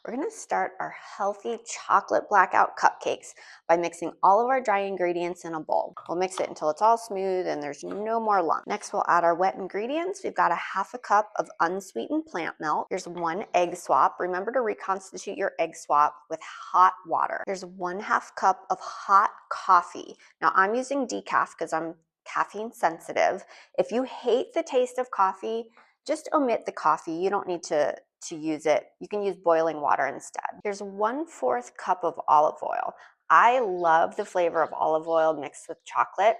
We're going to start our healthy chocolate blackout cupcakes by mixing all of our dry ingredients in a bowl. We'll mix it until it's all smooth and there's no more lumps. Next, we'll add our wet ingredients. We've got a half a cup of unsweetened plant milk. Here's 1 egg swap. Remember to reconstitute your egg swap with hot water. Here's 1/2 cup of hot coffee. Now I'm using decaf because I'm caffeine sensitive. If you hate the taste of coffee, just omit the coffee. You don't need to use it. You can use boiling water instead. Here's 1/4 cup of olive oil. I love the flavor of olive oil mixed with chocolate,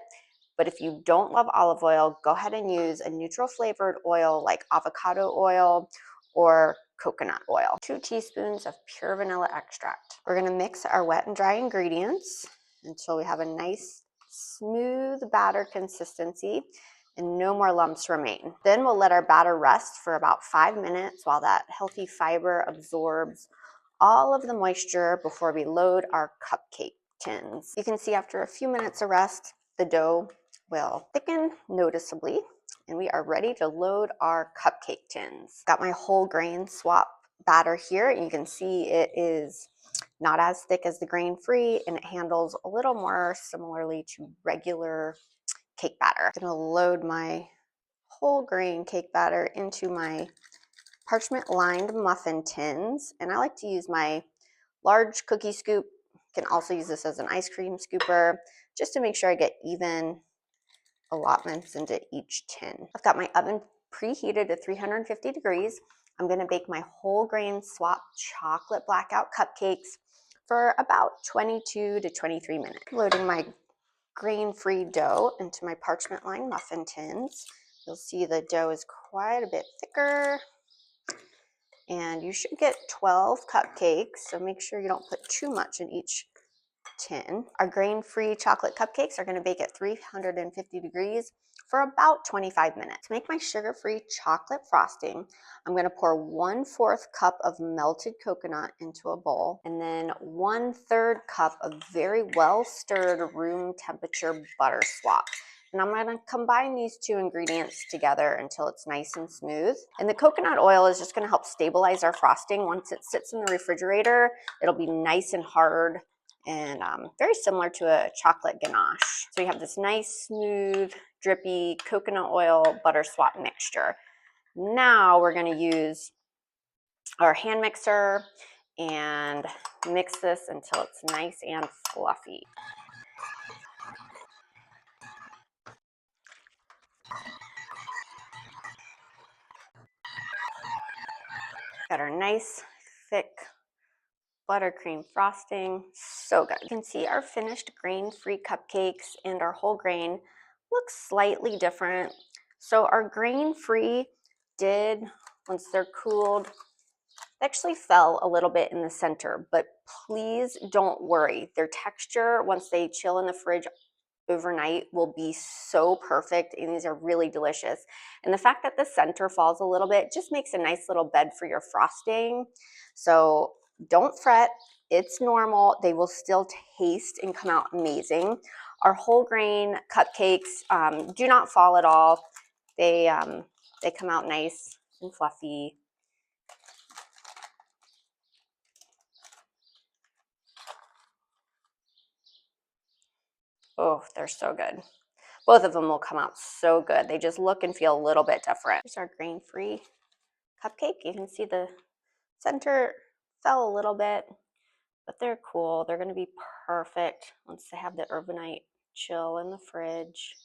but if you don't love olive oil, go ahead and use a neutral flavored oil like avocado oil or coconut oil. 2 teaspoons of pure vanilla extract. We're gonna mix our wet and dry ingredients until we have a nice smooth batter consistency and no more lumps remain. Then we'll let our batter rest for about 5 minutes while that healthy fiber absorbs all of the moisture before we load our cupcake tins. You can see after a few minutes of rest, the dough will thicken noticeably, and we are ready to load our cupcake tins. Got my whole grain swap batter here, and you can see it is not as thick as the grain-free, and it handles a little more similarly to regular cake batter. I'm gonna load my whole grain cake batter into my parchment lined muffin tins, and I like to use my large cookie scoop. You can also use this as an ice cream scooper just to make sure I get even allotments into each tin. I've got my oven preheated to 350 degrees. I'm gonna bake my whole grain swap chocolate blackout cupcakes for about 22 to 23 minutes. Loading my grain-free dough into my parchment lined muffin tins. You'll see the dough is quite a bit thicker, and you should get 12 cupcakes, so make sure you don't put too much in each tin. Our grain-free chocolate cupcakes are going to bake at 350 degrees for about 25 minutes. To make my sugar-free chocolate frosting, I'm going to pour 1/4 cup of melted coconut into a bowl, and then 1/3 cup of very well stirred room temperature butter swap. And I'm going to combine these 2 ingredients together until it's nice and smooth. And the coconut oil is just going to help stabilize our frosting. Once it sits in the refrigerator, it'll be nice and hard and very similar to a chocolate ganache. So you have this nice, smooth, drippy coconut oil butter swap mixture. Now we're going to use our hand mixer and mix this until it's nice and fluffy. Got our nice, thick buttercream frosting. So good. You can see our finished grain-free cupcakes and our whole grain look slightly different. So our grain-free did, once they're cooled, actually fell a little bit in the center, but please don't worry. Their texture, once they chill in the fridge overnight, will be so perfect, and these are really delicious. And the fact that the center falls a little bit just makes a nice little bed for your frosting. So don't fret, it's normal. They will still taste and come out amazing. Our whole grain cupcakes do not fall at all. They come out nice and fluffy. Oh, they're so good. Both of them will come out so good. They just look and feel a little bit different. Here's our grain-free cupcake. You can see the center fell a little bit, but they're cool. They're going to be perfect once they have the overnight chill in the fridge.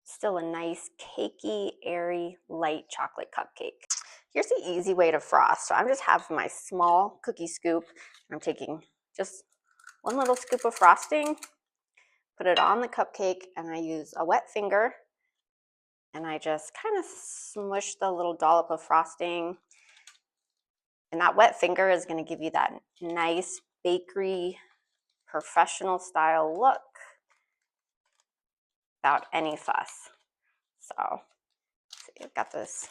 Still a nice, cakey, airy, light chocolate cupcake. Here's the easy way to frost. So I'm just having my small cookie scoop. I'm taking just 1 little scoop of frosting, put it on the cupcake, and I use a wet finger, and I just kind of smush the little dollop of frosting. And that wet finger is going to give you that nice bakery, professional style look without any fuss. So you've got this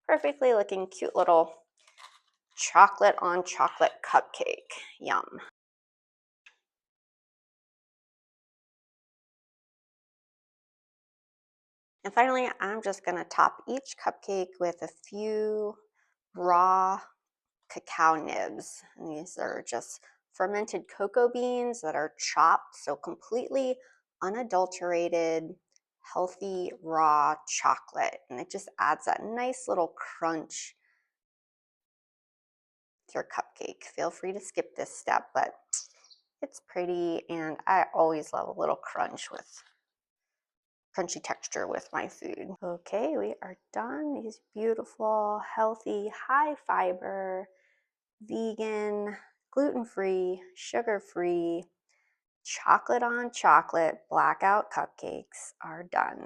perfectly looking cute little chocolate on chocolate cupcake. Yum. And finally, I'm just going to top each cupcake with a few raw cacao nibs. And these are just fermented cocoa beans that are chopped, so completely unadulterated, healthy, raw chocolate. And it just adds that nice little crunch to your cupcake. Feel free to skip this step, but it's pretty, and I always love a little crunchy texture with my food. Okay, we are done. These beautiful, healthy, high fiber, vegan, gluten-free, sugar-free, chocolate on chocolate blackout cupcakes are done.